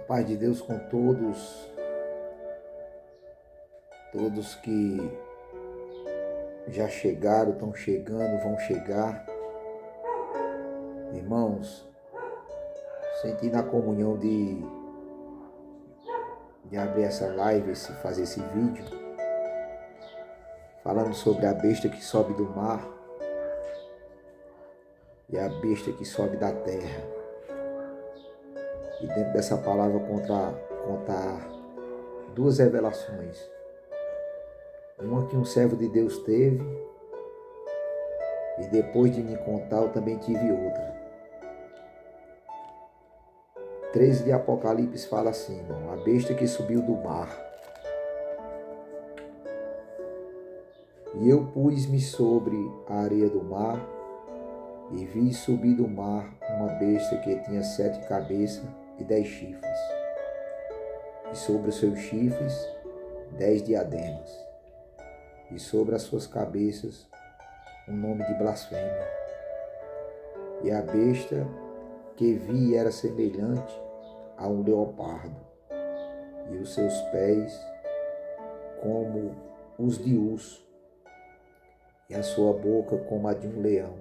paz de Deus com todos que já chegaram, estão chegando, vão chegar. Irmãos, senti na comunhão de abrir essa live, fazer esse vídeo, falando sobre a besta que sobe do mar e a besta que sobe da terra. E dentro dessa palavra contar duas revelações. Uma que um servo de Deus teve, e depois de me contar eu também tive outra. 13 de Apocalipse fala assim, irmão, a besta que subiu do mar. E eu pus-me sobre a areia do mar, e vi subir do mar uma besta que tinha 7 cabeças e 10 chifres, e sobre os seus chifres 10 diademas, e sobre as suas cabeças um nome de blasfêmia. E a besta que vi era semelhante a um leopardo, e os seus pés como os de urso, e a sua boca como a de um leão.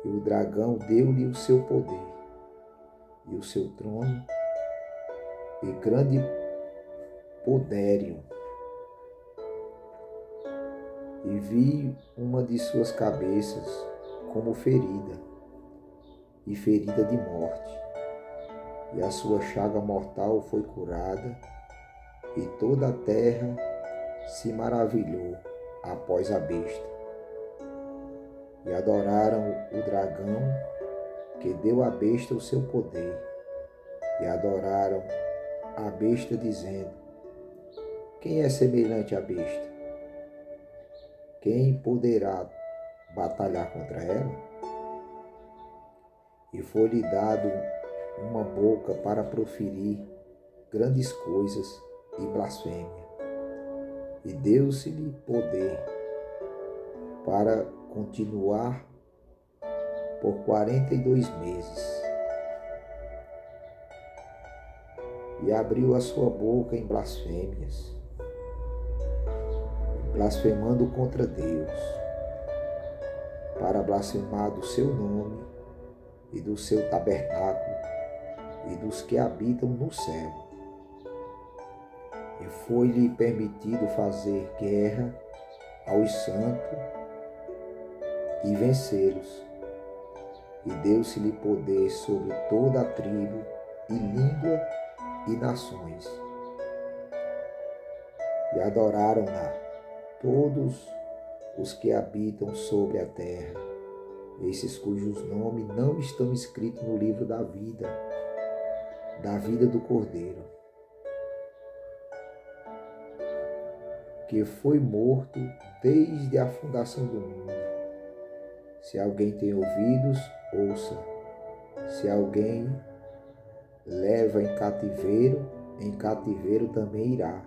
E o dragão deu-lhe o seu poder, e o seu trono, e grande podério. E vi uma de suas cabeças como ferida, e ferida de morte. E a sua chaga mortal foi curada, e toda a terra se maravilhou após a besta. E adoraram o dragão, que deu à besta o seu poder, e adoraram a besta, dizendo: quem é semelhante à besta? Quem poderá batalhar contra ela? E foi-lhe dado uma boca para proferir grandes coisas e blasfêmia. E deu-se-lhe poder para continuar por 42 meses. E abriu a sua boca em blasfêmias, blasfemando contra Deus, para blasfemar do seu nome e do seu tabernáculo e dos que habitam no céu. E foi-lhe permitido fazer guerra aos santos e vencê-los. E deu-se-lhe poder sobre toda a tribo e língua e nações. E adoraram-na todos os que habitam sobre a terra, esses cujos nomes não estão escritos no livro da vida do Cordeiro, que foi morto desde a fundação do mundo. Se alguém tem ouvidos, ouça. Se alguém leva em cativeiro também irá.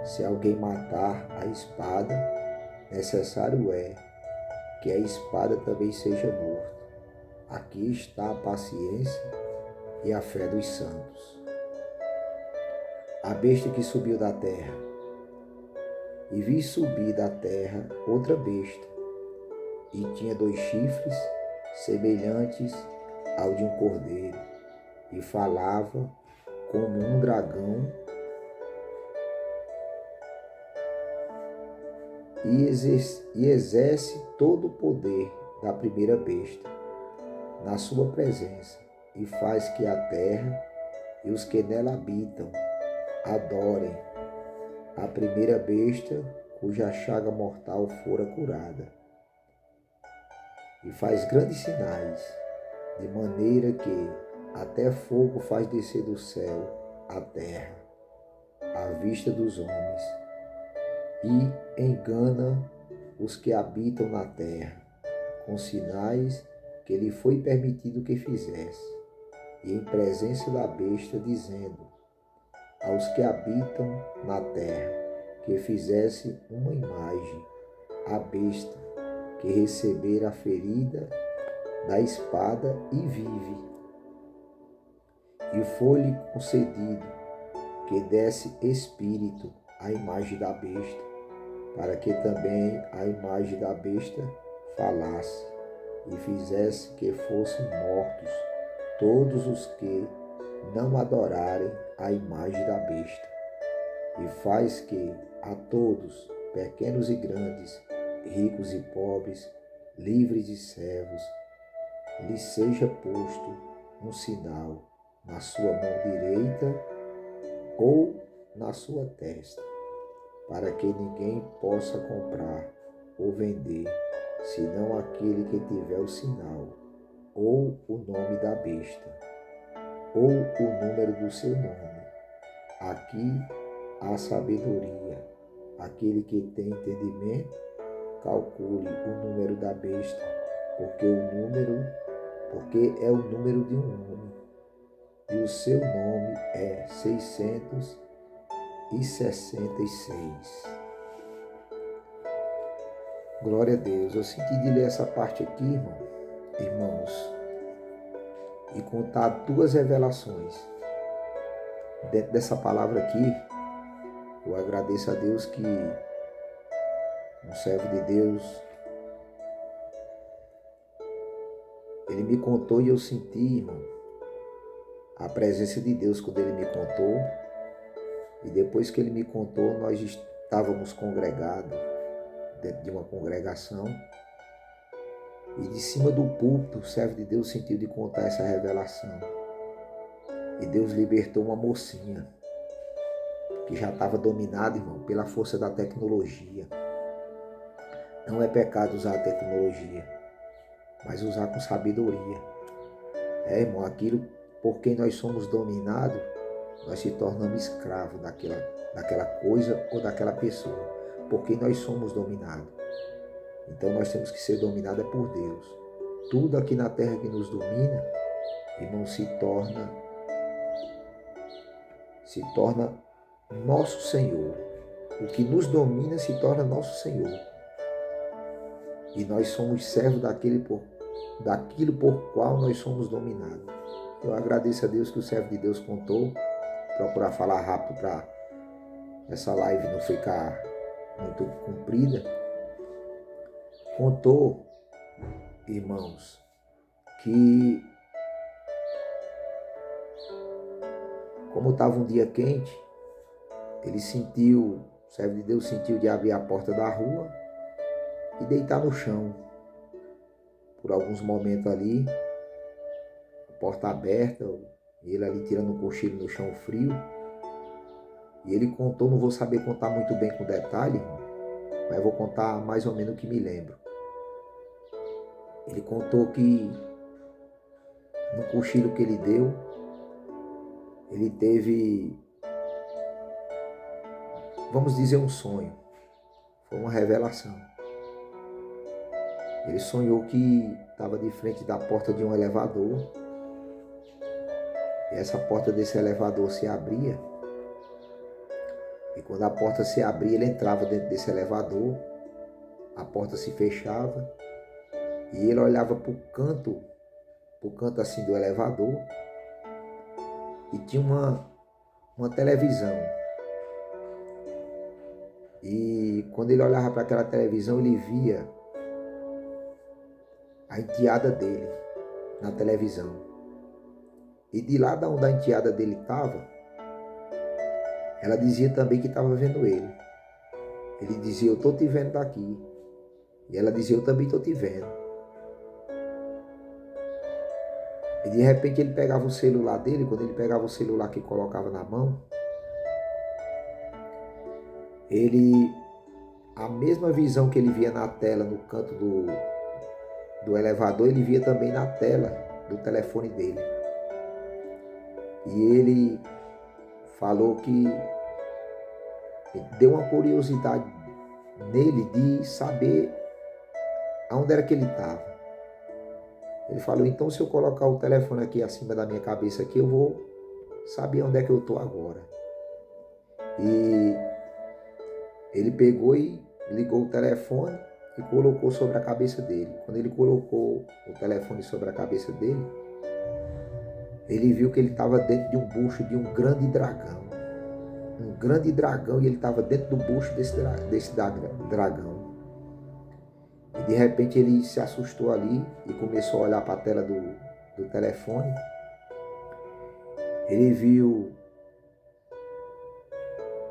Se alguém matar a espada, necessário é que a espada também seja morto. Aqui está a paciência e a fé dos santos. A besta que subiu da terra. E vi subir da terra outra besta, e tinha 2 chifres semelhantes ao de um cordeiro, e falava como um dragão, e exerce todo o poder da primeira besta na sua presença, e faz que a terra e os que nela habitam adorem a primeira besta, cuja chaga mortal fora curada. E faz grandes sinais, de maneira que até fogo faz descer do céu à terra, à vista dos homens, e engana os que habitam na terra, com sinais que lhe foi permitido que fizesse, e em presença da besta, dizendo aos que habitam na terra que fizesse uma imagem à besta que recebera a ferida da espada e vive. E foi-lhe concedido que desse espírito à imagem da besta, para que também a imagem da besta falasse e fizesse que fossem mortos todos os que não adorarem a imagem da besta. E faz que a todos, pequenos e grandes, ricos e pobres, livres e servos, lhe seja posto um sinal na sua mão direita ou na sua testa, para que ninguém possa comprar ou vender, senão aquele que tiver o sinal, ou o nome da besta, ou o número do seu nome. Aqui há sabedoria. Aquele que tem entendimento, calcule o número da besta, porque é o número de um homem, e o seu nome é 666. Glória a Deus. Eu senti de ler essa parte aqui, irmãos, e contar duas revelações. Dentro dessa palavra aqui, eu agradeço a Deus que um servo de Deus, ele me contou e eu senti, irmão, a presença de Deus quando ele me contou. E depois que ele me contou, nós estávamos congregados dentro de uma congregação. E de cima do púlpito, o servo de Deus sentiu de contar essa revelação. E Deus libertou uma mocinha que já estava dominada, irmão, pela força da tecnologia. Não é pecado usar a tecnologia, mas usar com sabedoria. Irmão, aquilo por quem nós somos dominados, nós se tornamos escravos daquela coisa ou daquela pessoa, por quem nós somos dominados. Então nós temos que ser dominados por Deus. Tudo aqui na terra que nos domina, irmão, se torna nosso Senhor. O que nos domina se torna nosso Senhor. E nós somos servos daquilo por qual nós somos dominados. Eu agradeço a Deus que o servo de Deus contou. Procurar falar rápido para essa live não ficar muito comprida. Contou, irmãos, que como estava um dia quente, o servo de Deus sentiu de abrir a porta da rua e deitar no chão. Por alguns momentos ali, a porta aberta, e ele ali tirando um cochilo no chão frio. E ele contou, não vou saber contar muito bem com detalhe, mas vou contar mais ou menos o que me lembro. Ele contou que no cochilo que ele deu, ele teve, vamos dizer, um sonho. Foi uma revelação. Ele sonhou que estava de frente da porta de um elevador. E essa porta desse elevador se abria. E quando a porta se abria, ele entrava dentro desse elevador. A porta se fechava. E ele olhava para o canto assim do elevador. E tinha uma televisão. E quando ele olhava para aquela televisão, ele via a enteada dele na televisão. E de lá da onde a enteada dele estava, ela dizia também que estava vendo ele. Ele dizia, eu estou te vendo daqui. E ela dizia, eu também estou te vendo. E de repente ele pegava o celular dele, quando ele pegava o celular que colocava na mão, a mesma visão que ele via na tela, no canto do elevador, ele via também na tela do telefone dele. E ele falou que deu uma curiosidade nele de saber aonde era que ele estava. Ele falou, então se eu colocar o telefone aqui acima da minha cabeça aqui, eu vou saber onde é que eu estou agora. E ele pegou e ligou o telefone e colocou sobre a cabeça dele. Quando ele colocou o telefone sobre a cabeça dele, ele viu que ele estava dentro de um bucho de um grande dragão. Um grande dragão, e ele estava dentro do bucho desse dragão. E de repente ele se assustou ali e começou a olhar para a tela do telefone. Ele viu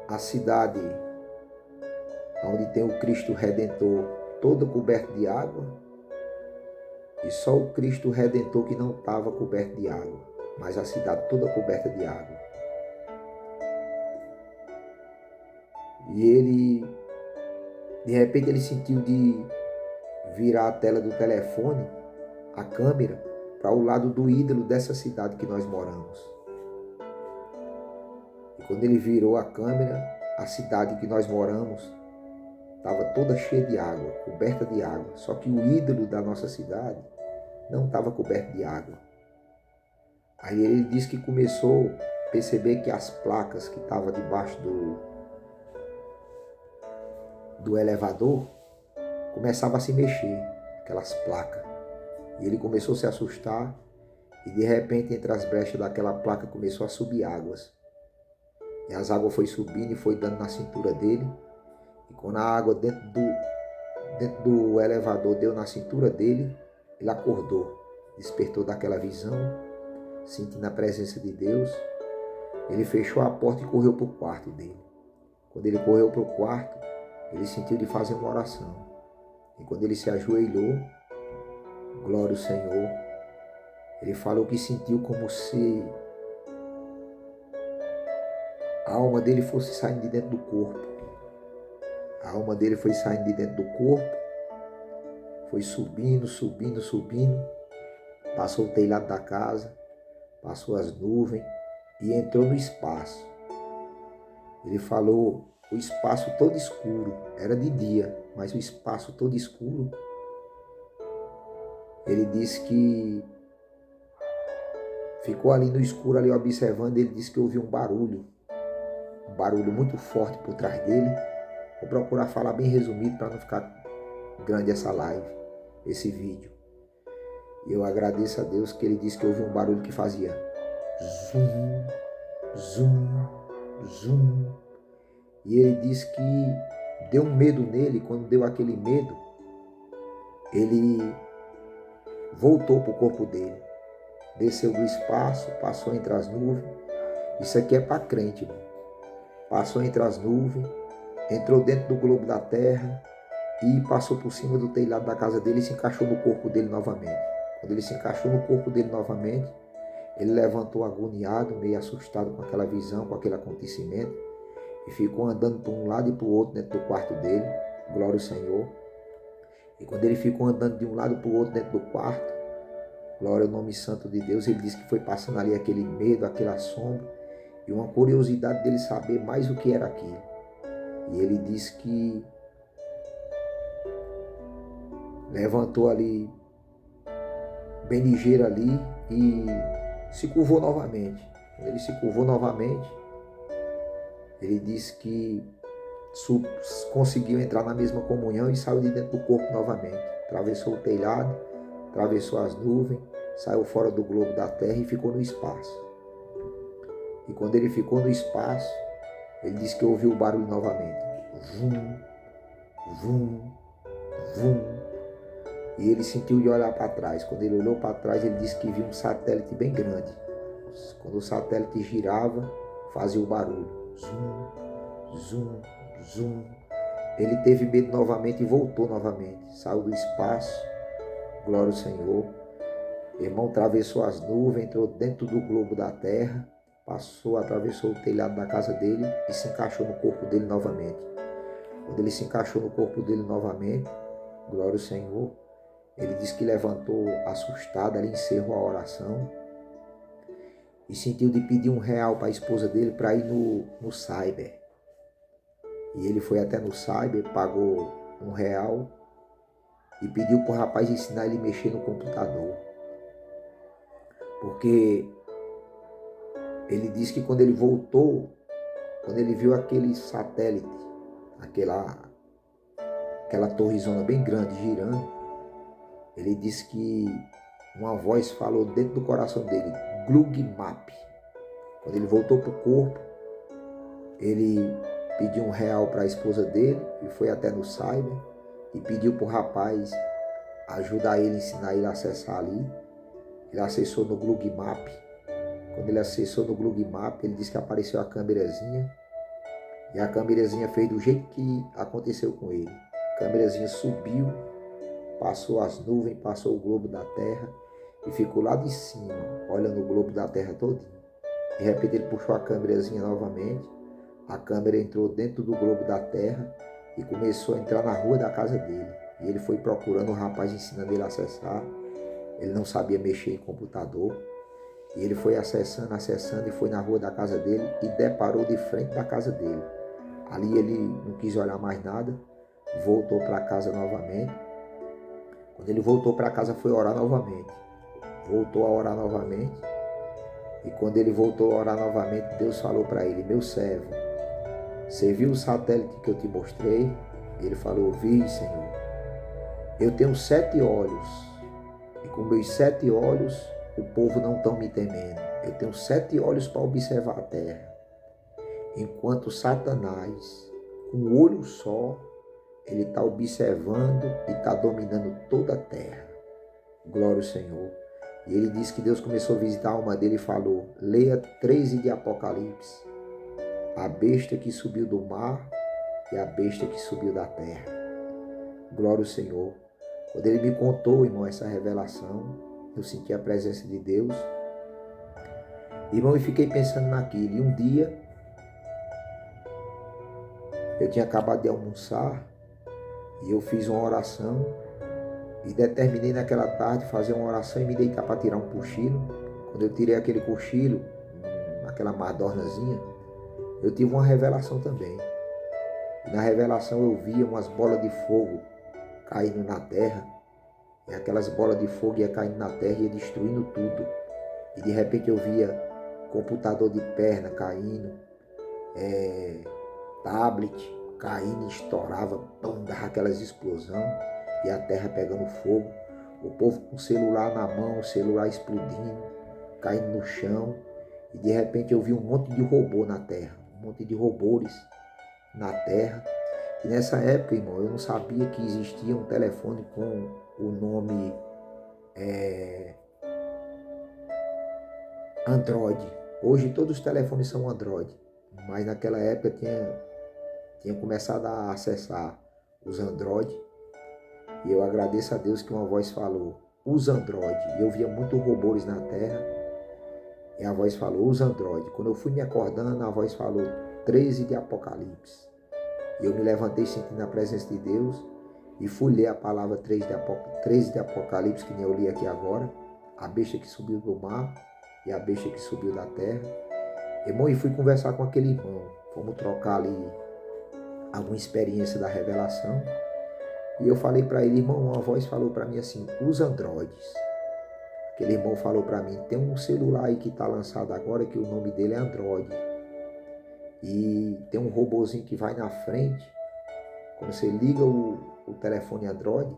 a cidade onde tem o Cristo Redentor toda coberta de água, e só o Cristo Redentor que não estava coberto de água, mas a cidade toda coberta de água. E ele, de repente, ele sentiu de virar a tela do telefone, a câmera, para o lado do ídolo dessa cidade que nós moramos. E quando ele virou a câmera, a cidade que nós moramos estava toda cheia de água, coberta de água. Só que o ídolo da nossa cidade não estava coberto de água. Aí ele disse que começou a perceber que as placas que estavam debaixo do elevador começavam a se mexer, aquelas placas. E ele começou a se assustar e de repente entre as brechas daquela placa começou a subir águas. E as águas foi subindo e foi dando na cintura dele. E quando a água dentro do elevador deu na cintura dele, ele acordou, despertou daquela visão, sentindo a presença de Deus. Ele fechou a porta e correu para o quarto dele. Quando ele correu para o quarto, ele sentiu de fazer uma oração. E quando ele se ajoelhou, glória ao Senhor, ele falou que sentiu como se a alma dele fosse saindo de dentro do corpo. A alma dele foi saindo de dentro do corpo, foi subindo, subindo, subindo, passou o telhado da casa, passou as nuvens e entrou no espaço. Ele falou, o espaço todo escuro, era de dia, mas o espaço todo escuro. Ele disse que ficou ali no escuro, ali observando, ele disse que ouviu um barulho muito forte por trás dele. Vou procurar falar bem resumido para não ficar grande essa live, esse vídeo. E eu agradeço a Deus que ele disse que ouviu um barulho que fazia zum, zum, zum. E ele disse que deu um medo nele. Quando deu aquele medo, ele voltou para o corpo dele. Desceu do espaço, passou entre as nuvens. Isso aqui é para crente, irmão. Passou entre as nuvens, entrou dentro do globo da terra e passou por cima do telhado da casa dele e se encaixou no corpo dele novamente. Quando ele se encaixou no corpo dele novamente, ele levantou agoniado, meio assustado com aquela visão, com aquele acontecimento, e ficou andando para um lado e para o outro dentro do quarto dele, glória ao Senhor. E quando ele ficou andando de um lado para o outro dentro do quarto, glória ao nome santo de Deus, ele disse que foi passando ali aquele medo, aquele assombro, e uma curiosidade dele saber mais o que era aquilo. E ele disse que levantou ali, bem ligeiro ali, e se curvou novamente. Quando ele se curvou novamente, ele disse que conseguiu entrar na mesma comunhão e saiu de dentro do corpo novamente. Atravessou o telhado, atravessou as nuvens, saiu fora do globo da terra e ficou no espaço. E quando ele ficou no espaço, ele disse que ouviu o barulho novamente. Vum, vum, vum. E ele sentiu de olhar para trás. Quando ele olhou para trás, ele disse que viu um satélite bem grande. Quando o satélite girava, fazia o barulho. Zum, zum, zum. Ele teve medo novamente e voltou novamente. Saiu do espaço. Glória ao Senhor. O irmão atravessou as nuvens, entrou dentro do globo da terra, atravessou o telhado da casa dele e se encaixou no corpo dele novamente. Quando ele se encaixou no corpo dele novamente, glória ao Senhor, ele disse que levantou assustado, ele encerrou a oração e sentiu de pedir R$1 para a esposa dele para ir no cyber. E ele foi até no cyber, pagou R$1 e pediu para o rapaz ensinar ele a mexer no computador. Porque ele disse que quando ele voltou, quando ele viu aquele satélite, aquela torrezona bem grande girando, ele disse que uma voz falou dentro do coração dele: Glugmap. Quando ele voltou para o corpo, ele pediu R$ 1 para a esposa dele e foi até no cyber e pediu para o rapaz ajudar ele, ensinar ele a acessar ali. Ele acessou no Glugmap. Quando ele acessou no Glugmap, ele disse que apareceu a câmerazinha. E a câmerazinha fez do jeito que aconteceu com ele. A câmerazinha subiu, passou as nuvens, passou o globo da Terra e ficou lá de cima, olhando o globo da Terra todinho. De repente ele puxou a câmerazinha novamente. A câmera entrou dentro do globo da Terra e começou a entrar na rua da casa dele. E ele foi procurando o rapaz, ensinando ele a acessar. Ele não sabia mexer em computador. E ele foi acessando e foi na rua da casa dele e deparou de frente da casa dele. Ali ele não quis olhar mais nada, voltou para casa novamente. Quando ele voltou para casa, foi orar novamente. Voltou a orar novamente. E quando ele voltou a orar novamente, Deus falou para ele: meu servo, você viu o satélite que eu te mostrei? Ele falou: vi, Senhor. Eu tenho 7 olhos. E com meus 7 olhos, o povo não está me temendo. Eu tenho 7 olhos para observar a terra. Enquanto Satanás, com um olho só, ele está observando e está dominando toda a terra. Glória ao Senhor. E ele disse que Deus começou a visitar a alma dele e falou: leia 13 de Apocalipse. A besta que subiu do mar e a besta que subiu da terra. Glória ao Senhor. Quando ele me contou, irmão, essa revelação, eu senti a presença de Deus. Irmão, eu fiquei pensando naquilo. E um dia, eu tinha acabado de almoçar e eu fiz uma oração e determinei naquela tarde fazer uma oração e me deitar para tirar um cochilo. Quando eu tirei aquele cochilo, aquela madornazinha, eu tive uma revelação também. E na revelação eu via umas bolas de fogo caindo na terra. E aquelas bolas de fogo iam caindo na terra e ia destruindo tudo. E de repente eu via computador de perna caindo, tablet caindo, estourava, dava aquelas explosões e a terra pegando fogo. O povo com o celular na mão, o celular explodindo, caindo no chão. E de repente eu vi um monte de robô na terra, um monte de robôs na terra. E nessa época, irmão, eu não sabia que existia um telefone com o nome Android. Hoje todos os telefones são Android, mas naquela época tinha começado a acessar os Android. E eu agradeço a Deus que uma voz falou: usa Android. E eu via muitos robôs na terra. E a voz falou: usa Android. Quando eu fui me acordando, a voz falou: 13 de Apocalipse. E eu me levantei sentindo a presença de Deus e fui ler a palavra 13 de Apocalipse, que nem eu li aqui agora. A besta que subiu do mar e a besta que subiu da terra. Irmão, e fui conversar com aquele irmão. Fomos trocar ali alguma experiência da revelação. E eu falei para ele: irmão, uma voz falou para mim assim: usa Androids. Aquele irmão falou para mim: tem um celular aí que está lançado agora que o nome dele é Android. E tem um robozinho que vai na frente. Quando você liga o telefone Android,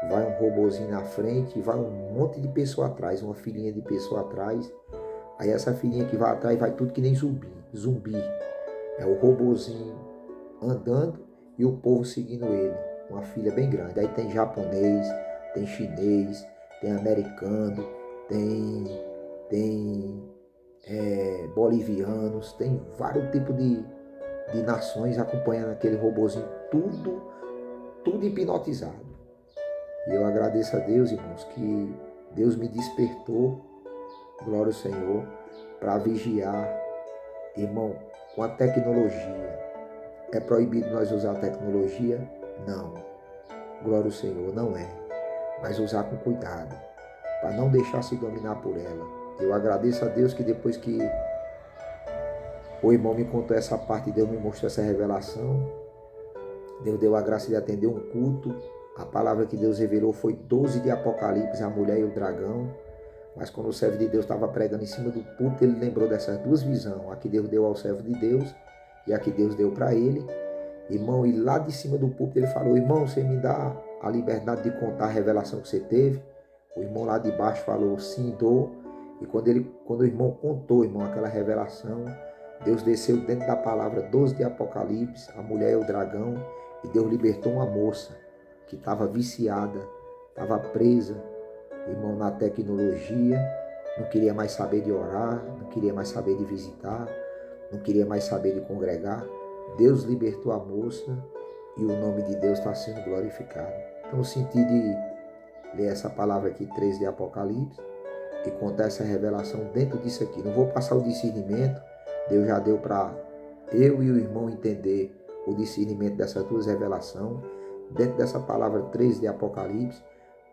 vai um robozinho na frente e vai um monte de pessoa atrás, uma filinha de pessoa atrás. Aí essa filinha que vai atrás vai tudo que nem zumbi. É o robozinho andando e o povo seguindo ele. Uma fila bem grande. Aí tem japonês, tem chinês, tem americano, tem bolivianos, tem vários tipos de nações acompanhando aquele robozinho, tudo hipnotizado. E eu agradeço a Deus, irmãos, que Deus me despertou, glória ao Senhor, para vigiar, irmão, com a tecnologia. É proibido nós usar a tecnologia? Não. Glória ao Senhor, não é. Mas usar com cuidado, para não deixar se dominar por ela. Eu agradeço a Deus que depois que o irmão me contou essa parte, Deus me mostrou essa revelação, Deus deu a graça de atender um culto. A palavra que Deus revelou foi 12 de Apocalipse, a mulher e o dragão. Mas quando o servo de Deus estava pregando em cima do púlpito, ele lembrou dessas duas visões. A que Deus deu ao servo de Deus e a que Deus deu para ele. Irmão, e lá de cima do púlpito ele falou: irmão, você me dá a liberdade de contar a revelação que você teve? O irmão lá de baixo falou: sim, dou. E quando o irmão contou, irmão, aquela revelação, Deus desceu dentro da palavra 12 de Apocalipse, a mulher e o dragão, e Deus libertou uma moça que estava viciada, estava presa, irmão, na tecnologia, não queria mais saber de orar, não queria mais saber de visitar, não queria mais saber de congregar. Deus libertou a moça e o nome de Deus está sendo glorificado. Então eu senti de ler essa palavra aqui, 13 de Apocalipse, e contar essa revelação dentro disso aqui. Não vou passar o discernimento, Deus já deu para eu e o irmão entender o discernimento dessas duas revelações. Dentro dessa palavra 13 de Apocalipse,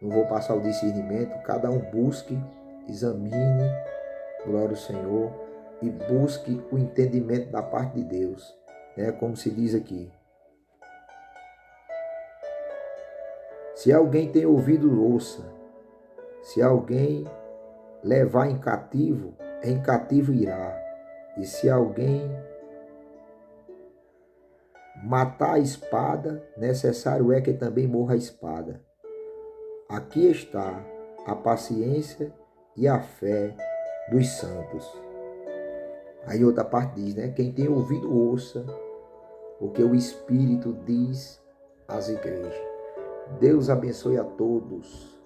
não vou passar o discernimento, cada um busque, examine, glória ao Senhor, e busque o entendimento da parte de Deus, né? Como se diz aqui. Se alguém tem ouvido, ouça. Se alguém levar em cativo irá. E se alguém matar a espada, necessário é que também morra a espada. Aqui está a paciência e a fé dos santos. Aí outra parte diz, né? Quem tem ouvido, ouça o que o Espírito diz às igrejas. Deus abençoe a todos.